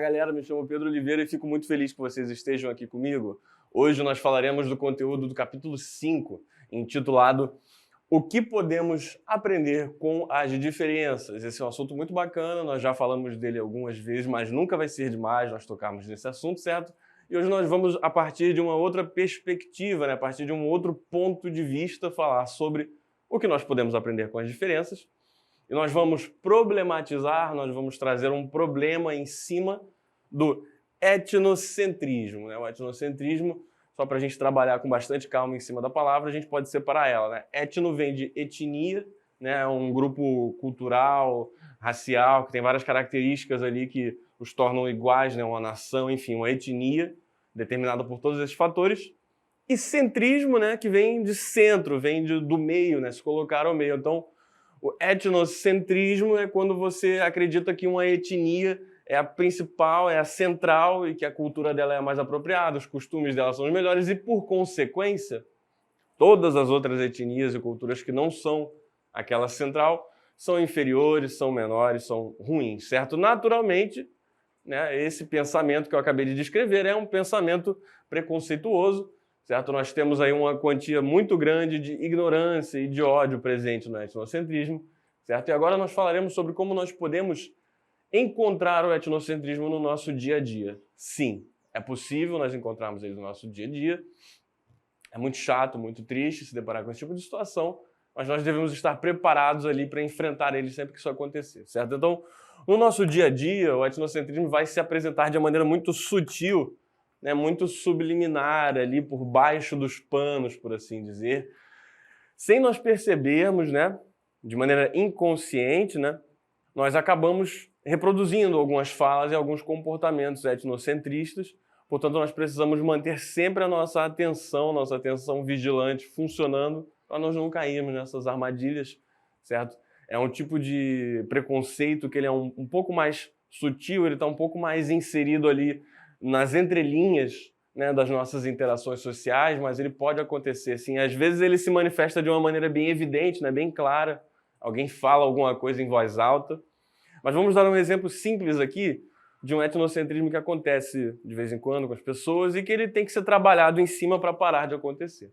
galera, me chamo Pedro Oliveira e fico muito feliz que vocês estejam aqui comigo. Hoje nós falaremos do conteúdo do capítulo 5, intitulado O que podemos aprender com as diferenças? Esse é um assunto muito bacana, nós já falamos dele algumas vezes, mas nunca vai ser demais nós tocarmos nesse assunto, certo? E hoje nós vamos, a partir de uma outra perspectiva, a partir de um outro ponto de vista, falar sobre o que nós podemos aprender com as diferenças. E nós vamos problematizar, nós vamos trazer um problema em cima do etnocentrismo. O etnocentrismo, só para a gente trabalhar com bastante calma em cima da palavra, a gente pode separar ela. Etno vem de etnia, um grupo cultural, racial, que tem várias características ali que os tornam iguais, uma nação, enfim, uma etnia, determinada por todos esses fatores. E centrismo, que vem de centro, vem do meio, se colocar ao meio. Então, o etnocentrismo é quando você acredita que uma etnia é a principal, é a central e que a cultura dela é a mais apropriada, os costumes dela são os melhores e, por consequência, todas as outras etnias e culturas que não são aquela central são inferiores, são menores, são ruins, certo? Naturalmente, esse pensamento que eu acabei de descrever é um pensamento preconceituoso, certo? Nós temos aí uma quantia muito grande de ignorância e de ódio presente no etnocentrismo, certo? E agora nós falaremos sobre como nós podemos encontrar o etnocentrismo no nosso dia a dia. Sim, é possível nós encontrarmos ele no nosso dia a dia. É muito chato, muito triste se deparar com esse tipo de situação, mas nós devemos estar preparados ali para enfrentar ele sempre que isso acontecer, certo? Então, no nosso dia a dia, o etnocentrismo vai se apresentar de uma maneira muito sutil, muito subliminar ali por baixo dos panos, por assim dizer, sem nós percebermos, de maneira inconsciente, nós acabamos reproduzindo algumas falas e alguns comportamentos etnocentristas. Portanto, nós precisamos manter sempre a nossa atenção vigilante funcionando para nós não cairmos nessas armadilhas, certo? É um tipo de preconceito que ele é um pouco mais sutil, ele está um pouco mais inserido ali nas entrelinhas das nossas interações sociais, mas ele pode acontecer, sim. Às vezes ele se manifesta de uma maneira bem evidente, bem clara. Alguém fala alguma coisa em voz alta. Mas vamos dar um exemplo simples aqui de um etnocentrismo que acontece de vez em quando com as pessoas e que ele tem que ser trabalhado em cima para parar de acontecer.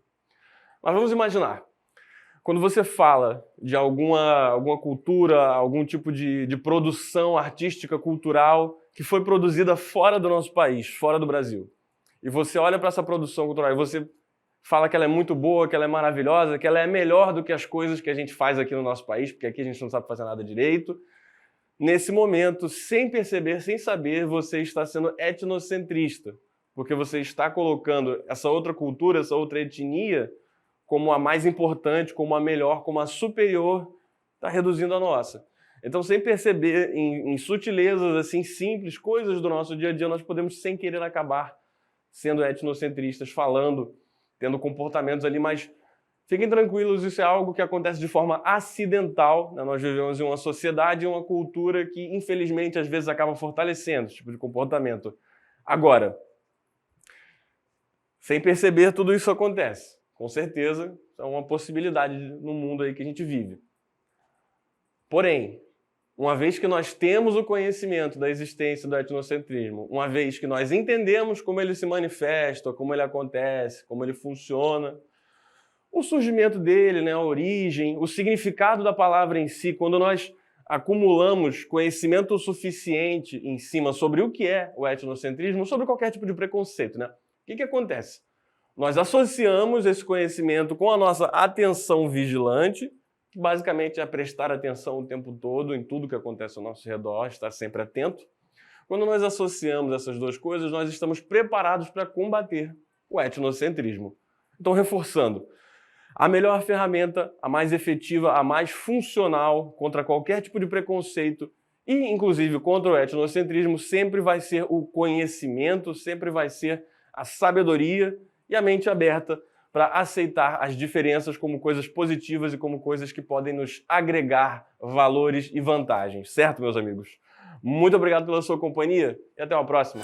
Mas vamos imaginar, quando você fala de alguma cultura, algum tipo de produção artística, cultural, que foi produzida fora do nosso país, fora do Brasil, e você olha para essa produção cultural e você fala que ela é muito boa, que ela é maravilhosa, que ela é melhor do que as coisas que a gente faz aqui no nosso país, porque aqui a gente não sabe fazer nada direito. Nesse momento, sem perceber, sem saber, você está sendo etnocentrista, porque você está colocando essa outra cultura, essa outra etnia, como a mais importante, como a melhor, como a superior, está reduzindo a nossa. Então, sem perceber, em sutilezas assim simples, coisas do nosso dia a dia, nós podemos, sem querer, acabar sendo etnocentristas, falando, tendo comportamentos ali, mas fiquem tranquilos, isso é algo que acontece de forma acidental. Nós vivemos em uma sociedade e uma cultura que, infelizmente, às vezes acaba fortalecendo esse tipo de comportamento. Agora, sem perceber, tudo isso acontece. Com certeza, é uma possibilidade no mundo aí que a gente vive. Porém, uma vez que nós temos o conhecimento da existência do etnocentrismo, uma vez que nós entendemos como ele se manifesta, como ele acontece, como ele funciona, o surgimento dele, a origem, o significado da palavra em si, quando nós acumulamos conhecimento suficiente em cima sobre o que é o etnocentrismo, sobre qualquer tipo de preconceito, o que acontece? Nós associamos esse conhecimento com a nossa atenção vigilante, que basicamente é prestar atenção o tempo todo em tudo que acontece ao nosso redor, estar sempre atento. Quando nós associamos essas duas coisas, nós estamos preparados para combater o etnocentrismo. Então, reforçando, a melhor ferramenta, a mais efetiva, a mais funcional contra qualquer tipo de preconceito e, inclusive, contra o etnocentrismo, sempre vai ser o conhecimento, sempre vai ser a sabedoria e a mente aberta para aceitar as diferenças como coisas positivas e como coisas que podem nos agregar valores e vantagens. Certo, meus amigos? Muito obrigado pela sua companhia e até uma próxima.